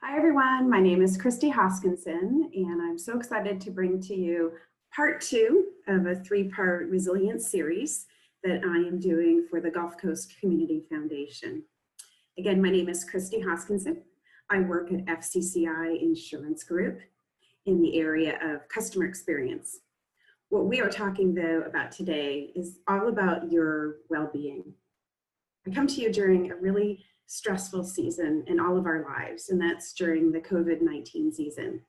Hi everyone, my name is Christy Hoskinson and I'm so excited to bring to you part 2 of a 3-part resilience series that I am doing for the Gulf Coast Community Foundation. Again, my name is Christy Hoskinson. I work at FCCI Insurance Group in the area of customer experience. What we are talking though about today is all about your well-being. I come to you during a really stressful season in all of our lives, and that's during the COVID-19 season.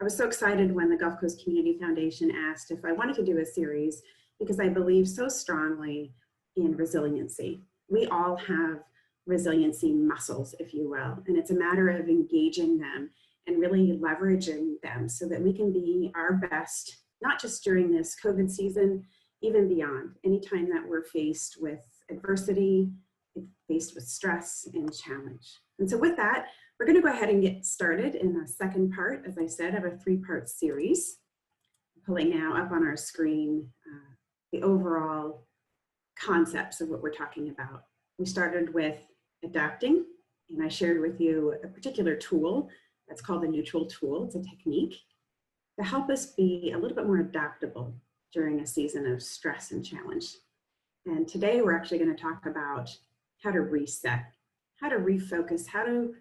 I was so excited when the Gulf Coast Community Foundation asked if I wanted to do a series because I believe so strongly in resiliency. We all have resiliency muscles, if you will, and it's a matter of engaging them and really leveraging them so that we can be our best, not just during this COVID season, even beyond, anytime that we're faced with adversity, faced with stress and challenge. And so with that, we're going to go ahead and get started in the second part, as I said, of a 3-part series. I'm pulling now up on our screen the overall concepts of what we're talking about. We started with adapting, and I shared with you a particular tool that's called the neutral tool. It's a technique to help us be a little bit more adaptable during a season of stress and challenge. And today we're actually going to talk about how to reset, how to refocus, how to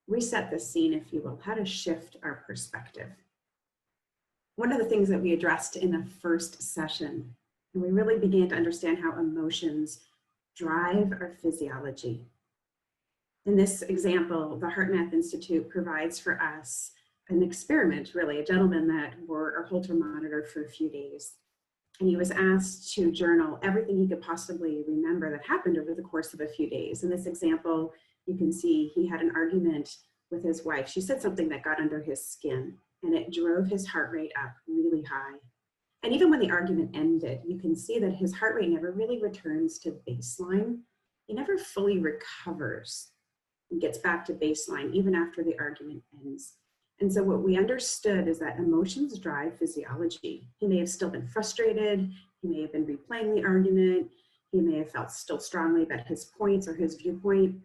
reset the scene, if you will, how to shift our perspective. One of the things that we addressed in the first session, and we really began to understand how emotions drive our physiology. In this example, the HeartMath Institute provides for us an experiment, really, a gentleman that wore a Holter monitor for a few days. And he was asked to journal everything he could possibly remember that happened over the course of a few days. In this example, you can see he had an argument with his wife. She said something that got under his skin, and it drove his heart rate up really high. And even when the argument ended, you can see that his heart rate never really returns to baseline. He never fully recovers and gets back to baseline, even after the argument ends. And so what we understood is that emotions drive physiology. He may have still been frustrated. He may have been replaying the argument. He may have felt still strongly about his points or his viewpoint.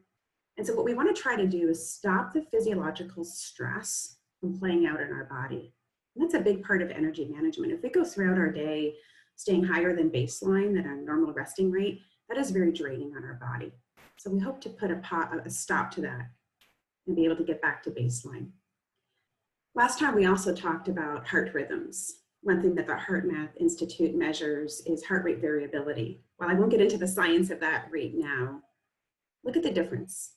And so what we want to try to do is stop the physiological stress from playing out in our body. And that's a big part of energy management. If we go throughout our day staying higher than baseline, than our normal resting rate, that is very draining on our body. So we hope to put a stop to that and be able to get back to baseline. Last time we also talked about heart rhythms. One thing that the HeartMath Institute measures is heart rate variability. While I won't get into the science of that right now, look at the difference.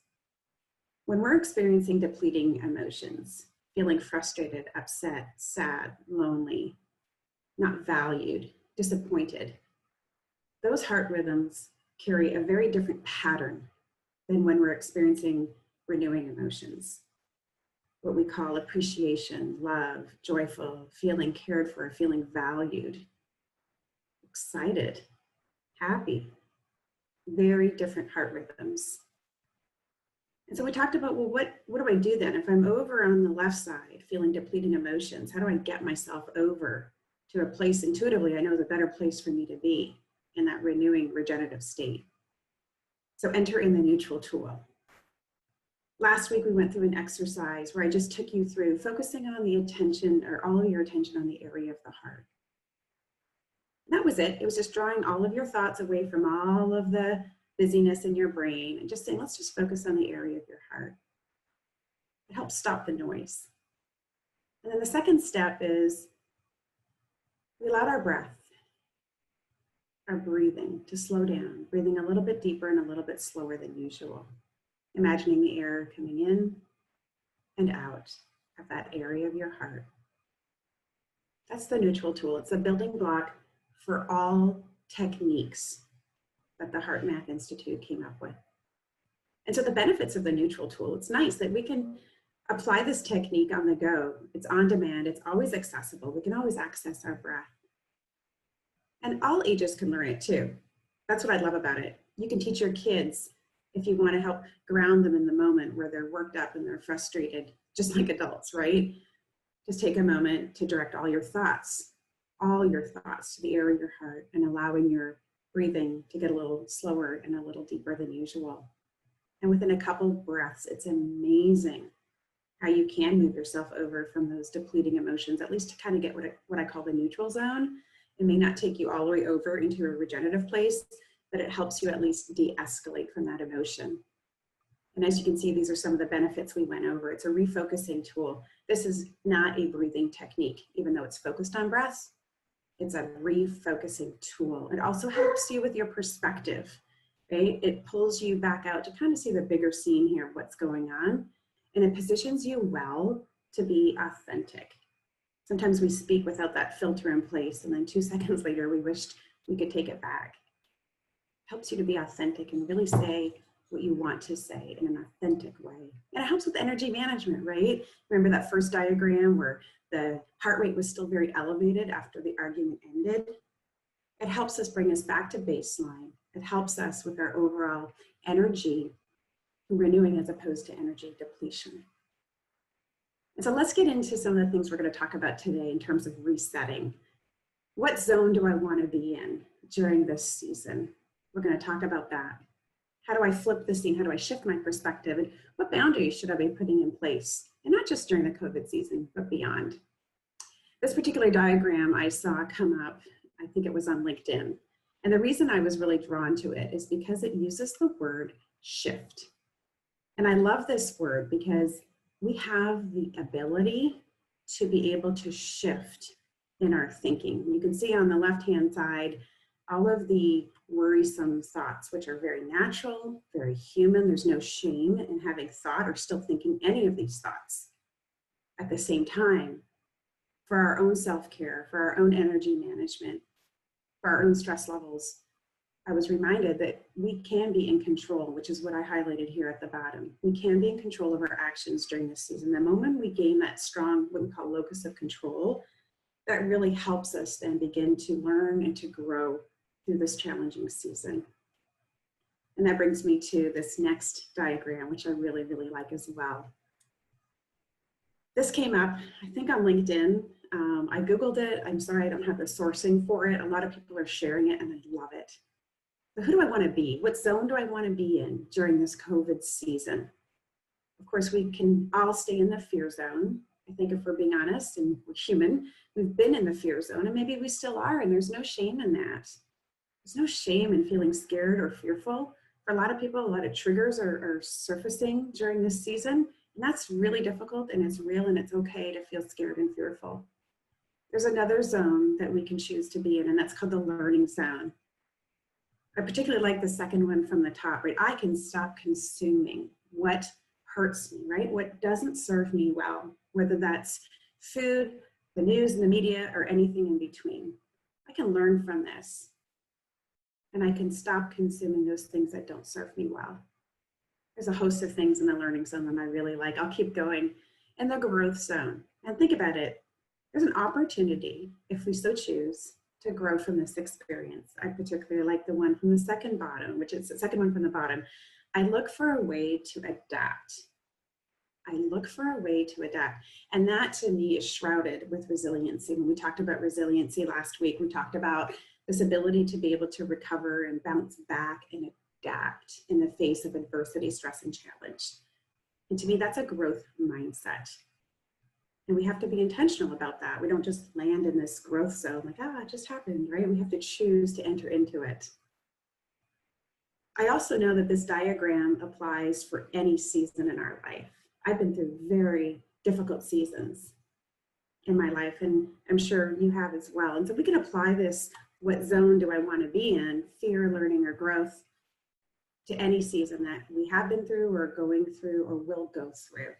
When we're experiencing depleting emotions, feeling frustrated, upset, sad, lonely, not valued, disappointed, those heart rhythms carry a very different pattern than when we're experiencing renewing emotions. What we call appreciation, love, joyful, feeling cared for, feeling valued, excited, happy, very different heart rhythms. And so we talked about, well, what do I do then? If I'm over on the left side, feeling depleting emotions, how do I get myself over to a place intuitively I know is a better place for me to be in that renewing, regenerative state? So enter in the neutral tool. Last week, we went through an exercise where I just took you through focusing on the attention, or all of your attention on the area of the heart. And that was it. It was just drawing all of your thoughts away from all of the busyness in your brain and just saying, let's just focus on the area of your heart. It helps stop the noise. And then the second step is we allowed our breath, our breathing to slow down, breathing a little bit deeper and a little bit slower than usual. Imagining the air coming in and out of that area of your heart. That's the neutral tool. It's a building block for all techniques that the HeartMath Institute came up with. And so the benefits of the neutral tool, it's nice that we can apply this technique on the go. It's on demand, it's always accessible. We can always access our breath. And all ages can learn it too. That's what I love about it. You can teach your kids if you want to help ground them in the moment where they're worked up and they're frustrated, just like adults, right? Just take a moment to direct all your thoughts to the area of your heart and allowing your breathing to get a little slower and a little deeper than usual. And within a couple breaths, it's amazing how you can move yourself over from those depleting emotions, at least to kind of get what I call the neutral zone. It may not take you all the way over into a regenerative place, but it helps you at least de-escalate from that emotion. And as you can see, these are some of the benefits we went over. It's a refocusing tool. This is not a breathing technique, even though it's focused on breath. It's a refocusing tool. It also helps you with your perspective, right? It pulls you back out to kind of see the bigger scene here of what's going on. And it positions you well to be authentic. Sometimes we speak without that filter in place, and then 2 seconds later, we wished we could take it back. It helps you to be authentic and really say what you want to say in an authentic way. And it helps with energy management, right? Remember that first diagram where the heart rate was still very elevated after the argument ended? It helps us bring us back to baseline. It helps us with our overall energy renewing as opposed to energy depletion. And so let's get into some of the things we're going to talk about today in terms of resetting. What zone do I want to be in during this season? We're going to talk about that. How do I flip the scene? How do I shift my perspective? And what boundaries should I be putting in place? And not just during the COVID season, but beyond. This particular diagram I saw come up, I think it was on LinkedIn. And the reason I was really drawn to it is because it uses the word shift. And I love this word because we have the ability to be able to shift in our thinking. You can see on the left-hand side, all of the worrisome thoughts, which are very natural, very human. There's no shame in having thought or still thinking any of these thoughts. At the same time, for our own self-care, for our own energy management, for our own stress levels, I was reminded that we can be in control, which is what I highlighted here at the bottom. We can be in control of our actions during this season. The moment we gain that strong, what we call locus of control, that really helps us then begin to learn and to grow through this challenging season. And that brings me to this next diagram, which I really, really like as well. This came up, I think, on LinkedIn. I Googled it. I'm sorry, I don't have the sourcing for it. A lot of people are sharing it and I love it. So who do I want to be? What zone do I want to be in during this COVID season? Of course, we can all stay in the fear zone. I think if we're being honest and we're human, we've been in the fear zone and maybe we still are, and there's no shame in that. There's no shame in feeling scared or fearful. For a lot of people, a lot of triggers are surfacing during this season, and that's really difficult, and it's real, and it's okay to feel scared and fearful. There's another zone that we can choose to be in, and that's called the learning zone. I particularly like the second one from the top, right? I can stop consuming what hurts me, right? What doesn't serve me well, whether that's food, the news and the media, or anything in between. I can learn from this, and I can stop consuming those things that don't serve me well. There's a host of things in the learning zone that I really like. I'll keep going. In the growth zone, and think about it, there's an opportunity, if we so choose, to grow from this experience. I particularly like the one from the second bottom, which is the second one from the bottom. I look for a way to adapt. I look for a way to adapt. And that to me is shrouded with resiliency. When we talked about resiliency last week, we talked about this ability to be able to recover and bounce back and adapt in the face of adversity, stress, and challenge. And to me, that's a growth mindset. And we have to be intentional about that. We don't just land in this growth zone like, it just happened, right? We have to choose to enter into it. I also know that this diagram applies for any season in our life. I've been through very difficult seasons in my life, and I'm sure you have as well. And so we can apply this, what zone do I want to be in, fear, learning, or growth, to any season that we have been through or going through or will go through.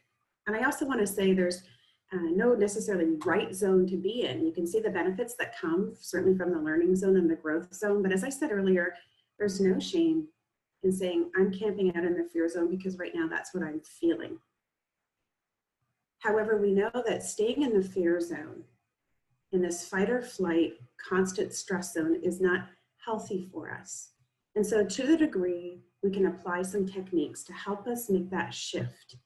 And I also want to say there's no necessarily right zone to be in. You can see the benefits that come certainly from the learning zone and the growth zone. But as I said earlier, there's no shame in saying I'm camping out in the fear zone because right now that's what I'm feeling. However, we know that staying in the fear zone, in this fight or flight, constant stress zone, is not healthy for us. And so to the degree we can apply some techniques to help us make that shift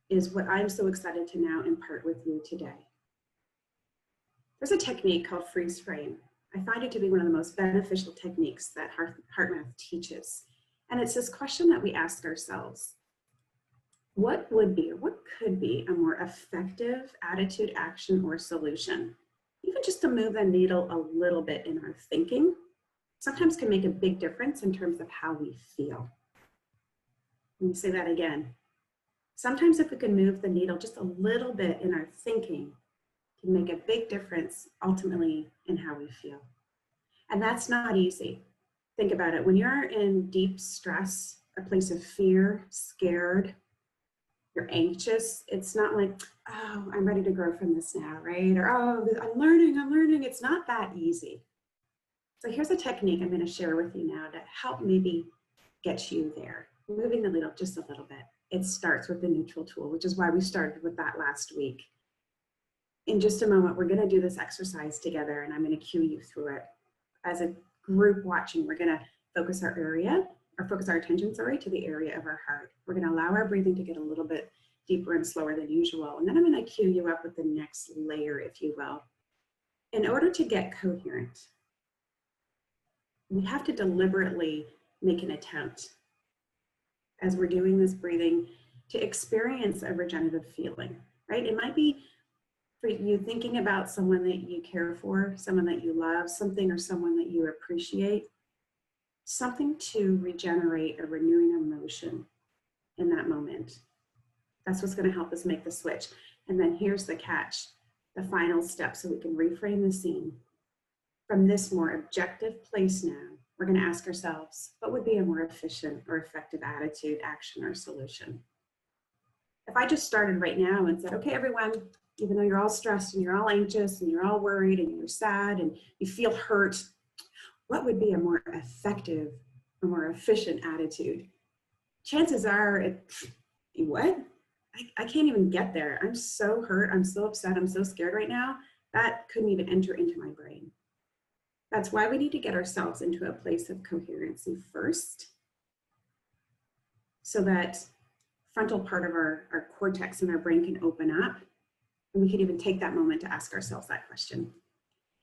is what I'm so excited to now impart with you today. There's a technique called Freezeframe. I find it to be one of the most beneficial techniques that HeartMath teaches. And it's this question that we ask ourselves. what would be, or what could be a more effective attitude, action, or solution? Even just to move the needle a little bit in our thinking, sometimes can make a big difference in terms of how we feel. Let me say that again. Sometimes if we can move the needle just a little bit in our thinking, it can make a big difference ultimately in how we feel. And that's not easy. Think about it. When you're in deep stress, a place of fear, scared, you're anxious, it's not like, oh, I'm ready to grow from this now, right? Or, oh, I'm learning. It's not that easy. So here's a technique I'm going to share with you now to help maybe get you there, moving the needle just a little bit. It starts with the neutral tool, which is why we started with that last week. In just a moment, we're going to do this exercise together, and I'm going to cue you through it. As a group watching, we're going to focus our attention, to the area of our heart. We're going to allow our breathing to get a little bit deeper and slower than usual. And then I'm going to cue you up with the next layer, if you will. In order to get coherent, we have to deliberately make an attempt, as we're doing this breathing, to experience a regenerative feeling, right? It might be for you thinking about someone that you care for, someone that you love, something or someone that you appreciate, something to regenerate a renewing emotion in that moment. That's what's going to help us make the switch. And then here's the catch, the final step, so we can reframe the scene. From this more objective place now, we're going to ask ourselves, what would be a more efficient or effective attitude, action, or solution? If I just started right now and said, okay, everyone, even though you're all stressed and you're all anxious and you're all worried and you're sad and you feel hurt, what would be a more effective or more efficient attitude? Chances are, what? I can't even get there. I'm so hurt, I'm so upset, I'm so scared right now, that couldn't even enter into my brain. That's why we need to get ourselves into a place of coherency first, so that frontal part of our cortex and our brain can open up, and we can even take that moment to ask ourselves that question.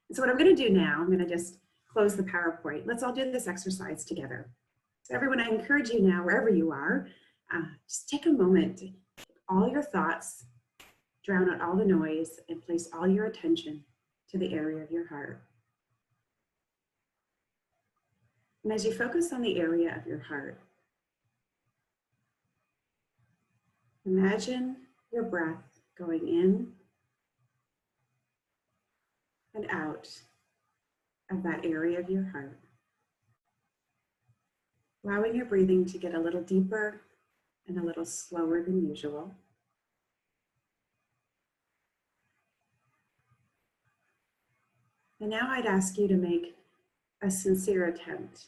And so what I'm going to do now, I'm going to just close the PowerPoint. Let's all do this exercise together. So everyone, I encourage you now, wherever you are, just take a moment to take all your thoughts, drown out all the noise, and place all your attention to the area of your heart. And as you focus on the area of your heart, imagine your breath going in and out of that area of your heart, allowing your breathing to get a little deeper and a little slower than usual. And now I'd ask you to make a sincere attempt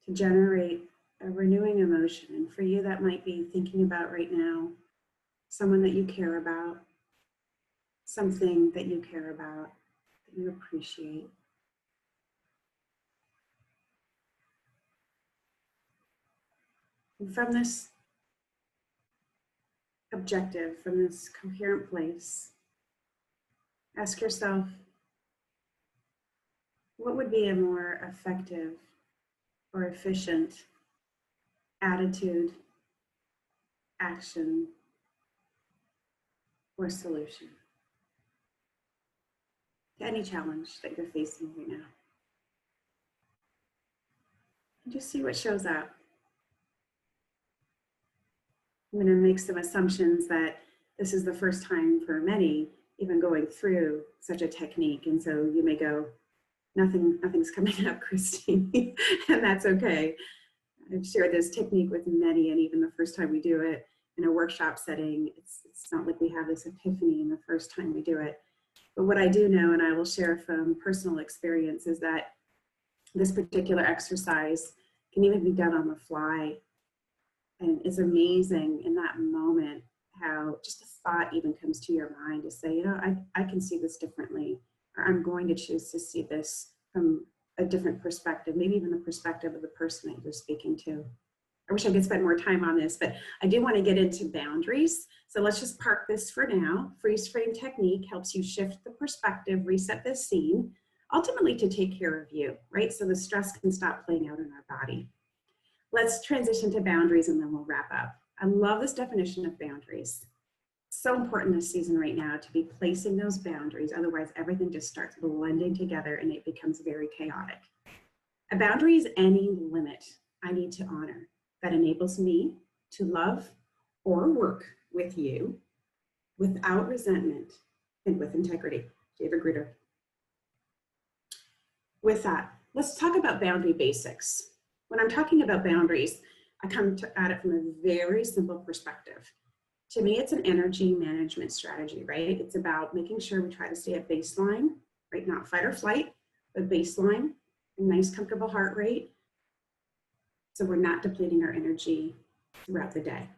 to generate a renewing emotion. And for you, that might be thinking about right now someone that you care about, something that you care about, that you appreciate. And from this objective, from this coherent place, ask yourself, what would be a more effective or efficient attitude, action, or solution to any challenge that you're facing right now? And just see what shows up. I'm going to make some assumptions that this is the first time for many even going through such a technique. And so you may go, nothing's coming up, Christy, and that's okay. I've shared this technique with many, and even the first time we do it in a workshop setting, it's not like we have this epiphany in the first time we do it. But what I do know, and I will share from personal experience, is that this particular exercise can even be done on the fly. And it's amazing in that moment how just a thought even comes to your mind to say, you know, I can see this differently, or I'm going to choose to see this from a different perspective, maybe even the perspective of the person that you're speaking to. I wish I could spend more time on this, but I do want to get into boundaries. So let's just park this for now. Freeze frame technique helps you shift the perspective, reset the scene, ultimately to take care of you, right? So the stress can stop playing out in our body. Let's transition to boundaries and then we'll wrap up. I love this definition of boundaries. So important this season right now to be placing those boundaries. Otherwise, everything just starts blending together and it becomes very chaotic. A boundary is any limit I need to honor that enables me to love or work with you without resentment and with integrity. David Gruder. With that, let's talk about boundary basics. When I'm talking about boundaries, I come at it from a very simple perspective. To me, it's an energy management strategy, right? It's about making sure we try to stay at baseline, right? Not fight or flight, but baseline, a nice comfortable heart rate. So we're not depleting our energy throughout the day.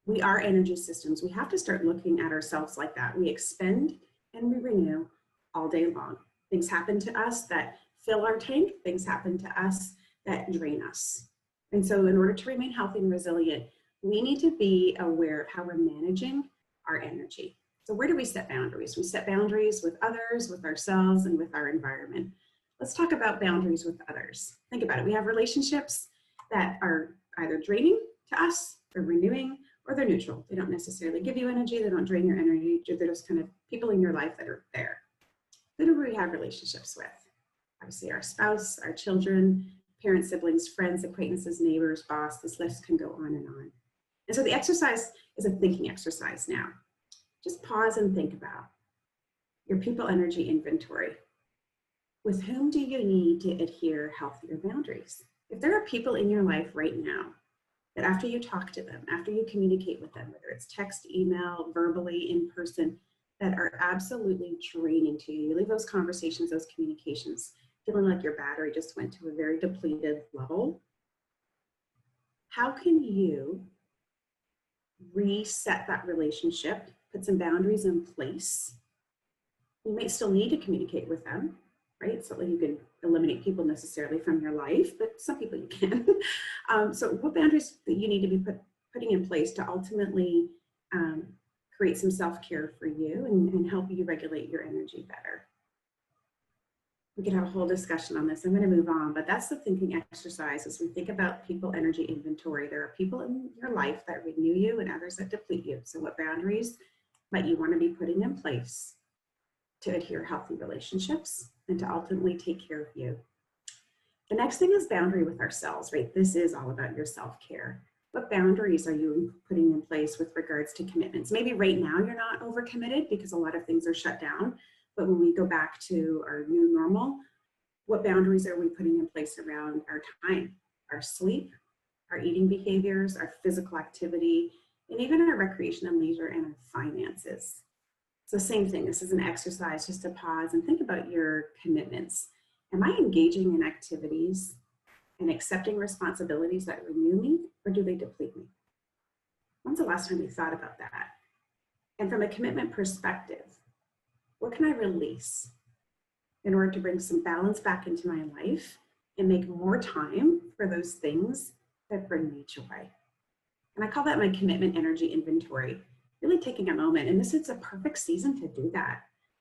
We are energy systems. We have to start looking at ourselves like that. We expend and we renew all day long. Things happen to us that fill our tank. Things happen to us that drain us. And so in order to remain healthy and resilient, we need to be aware of how we're managing our energy. So where do we set boundaries? We set boundaries with others, with ourselves, and with our environment. Let's talk about boundaries with others. Think about it. We have relationships that are either draining to us, they're renewing, or they're neutral. They don't necessarily give you energy, they don't drain your energy, they're just kind of people in your life that are there. Who do we have relationships with? Obviously our spouse, our children, parents, siblings, friends, acquaintances, neighbors, boss, this list can go on and on. And so the exercise is a thinking exercise now. Just pause and think about your people energy inventory. With whom do you need to adhere healthier boundaries? If there are people in your life right now that after you talk to them, after you communicate with them, whether it's text, email, verbally, in person, that are absolutely draining to you, you leave those conversations, those communications, feeling like your battery just went to a very depleted level, how can you reset that relationship, put some boundaries in place? You might still need to communicate with them, right? It's not like you can eliminate people necessarily from your life, but some people you can. So what boundaries that you need to be putting in place to ultimately create some self-care for you and help you regulate your energy better? We could have a whole discussion on this. I'm going to move on, but that's the thinking exercise as we think about people energy inventory. There are people in your life that renew you and others that deplete you. So what boundaries might you want to be putting in place to adhere healthy relationships and to ultimately take care of you? The next thing is boundary with ourselves, right? This is all about your self-care. What boundaries are you putting in place with regards to commitments? Maybe right now you're not overcommitted because a lot of things are shut down. But when we go back to our new normal, what boundaries are we putting in place around our time, our sleep, our eating behaviors, our physical activity, and even our recreation and leisure and our finances? So same thing, this is an exercise just to pause and think about your commitments. Am I engaging in activities and accepting responsibilities that renew me, or do they deplete me? When's the last time you thought about that? And from a commitment perspective, what can I release in order to bring some balance back into my life and make more time for those things that bring me joy? And I call that my commitment energy inventory, really taking a moment. And this is a perfect season to do that.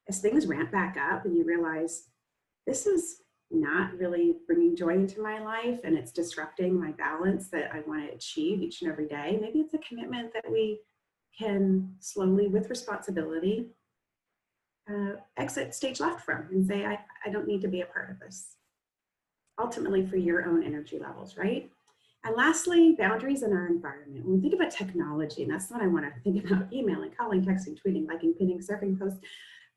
As things ramp back up and you realize this is not really bringing joy into my life and it's disrupting my balance that I want to achieve each and every day, maybe it's a commitment that we can slowly, with responsibility, exit stage left from and say, I don't need to be a part of this. Ultimately for your own energy levels, right? And lastly, boundaries in our environment. When we think about technology, and that's what I want to think about: emailing, calling, texting, tweeting, liking, pinning, surfing,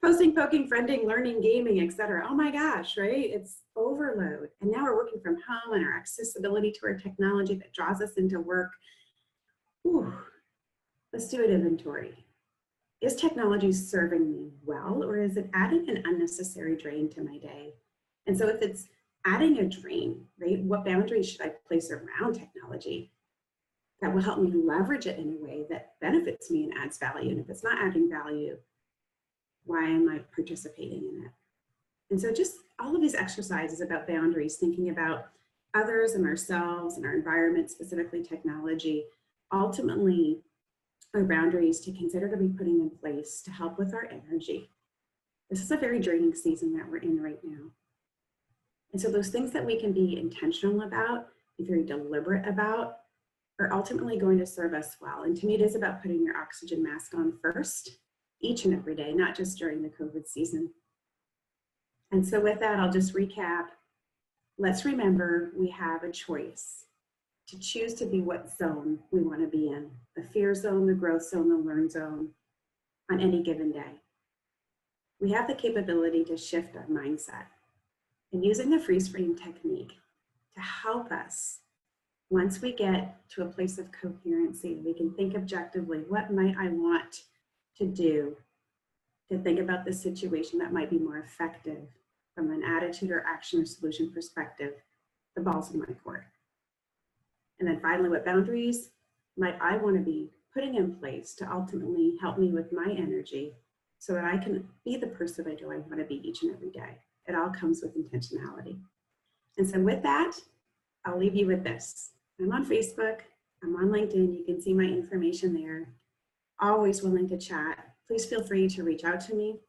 posting, poking, friending, learning, gaming, etc. Oh my gosh, right? It's overload. And now we're working from home and our accessibility to our technology that draws us into work. Whew. Let's do an inventory. Is technology serving me well, or is it adding an unnecessary drain to my day? And so if it's adding a drain, right, what boundaries should I place around technology that will help me leverage it in a way that benefits me and adds value? And if it's not adding value, why am I participating in it? And so just all of these exercises about boundaries, thinking about others and ourselves and our environment, specifically technology, ultimately are boundaries to consider to be putting in place to help with our energy. This is a very draining season that we're in right now. And so those things that we can be intentional about, be very deliberate about, are ultimately going to serve us well. And to me, it is about putting your oxygen mask on first, each and every day, not just during the COVID season. And so with that, I'll just recap. Let's remember we have a choice to choose to be what zone we want to be in, the fear zone, the growth zone, the learn zone on any given day. We have the capability to shift our mindset and using the Freezeframe technique to help us. Once we get to a place of coherency, we can think objectively, what might I want to do to think about the situation that might be more effective from an attitude or action or solution perspective, the ball's in my court. And then finally, what boundaries might I want to be putting in place to ultimately help me with my energy so that I can be the person I know I want to be each and every day. It all comes with intentionality. And so with that, I'll leave you with this. I'm on Facebook, I'm on LinkedIn, you can see my information there. Always willing to chat. Please feel free to reach out to me.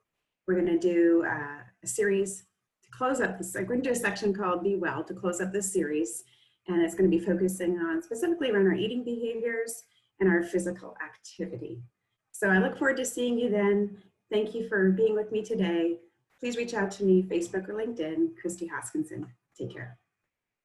We're gonna do a series to close up this. I'm going to do a section called Be Well to close up this series. And it's gonna be focusing on specifically around our eating behaviors and our physical activity. So I look forward to seeing you then. Thank you for being with me today. Please reach out to me, Facebook or LinkedIn, Christy Hoskinson. Take care.